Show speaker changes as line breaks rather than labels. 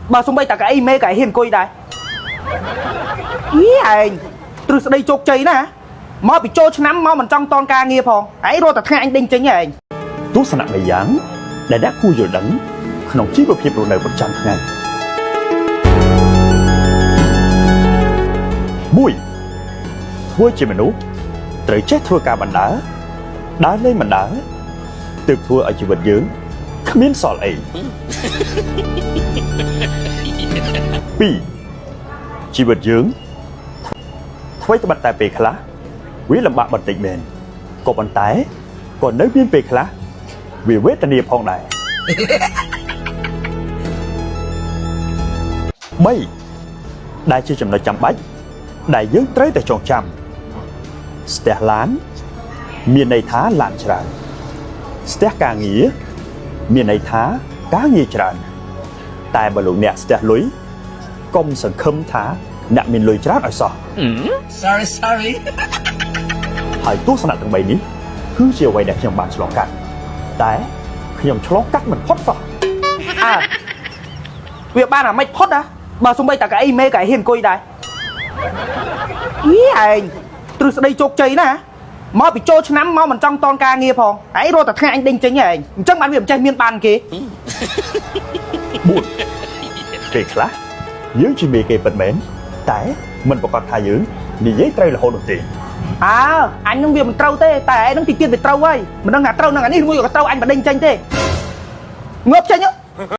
bà xung bay ta cái mê cái hiền coi đây ý anh từ đây chốt chơi nè mà bị trôi nắm mà mình trong ton ca nghe phong ấy rồi ta thay anh đinh chính vậy
ទស្សនៈម្យ៉ាងដែលអ្នកគួរយល់ដឹងក្នុងជីវភាពរស់នៅប្រចាំថ្ងៃ1ធ្វើជាមនុស្សត្រូវចេះធ្វើការបណ្ដើរដើរលេងបណ្ដើរទើបធ្វើឲ្យជីវិតយើងគ្មានសល់អី2ជីវិតយើងអ្វីត្បិតតែពេលខ្លះវាលំបាកបន្តិចមែនក៏ប៉ុន្តែក៏នៅមានពេលខ្លះវាវេទនាផងដែរ3ដែលជាចំណុចចាំបាច់ដែលយើងត្រូវតែចងចាំស្ទះឡានមានន័យថាឡានច្រើនស្ទះការងារមានន័យថាការងារច្រើនតែបើលោកអ្នកស្ទះលុយកុំសង្ឃឹមថាអ្នកមានលុយច្រើនឲ្យសោះ
sorry
ហើយទស្សនៈទាំង3នេះគឺជាអ្វីដែលខ្ញុំបានឆ្លងកាត់តែខ្ញុំឆ្លងកាត់មិនផុតសោះ
việc ba là mày phốt á bà xung bay ta cái mê cái hiền coi đây ý anh từ đây chốt chơi nè mà bị trôi nắm mà mình trong ton ca nghe phong ấy rồi ta thay anh đinh chính vậy chắc bạn việc chơi miên bàn kì
4ពេលខ្លះយើងជាមេគេពិតមែនតែមិនប្រកាសថាយើងនិយាយត្រូវរហូតនោះទេ
anh không việc mình trâu thế tại anh đang tìm tiền về trâu ấy mình đang ngạt trâu đang ngạt đi mua cái trâu anh mà đinh tranh thế ngợp tranh nhá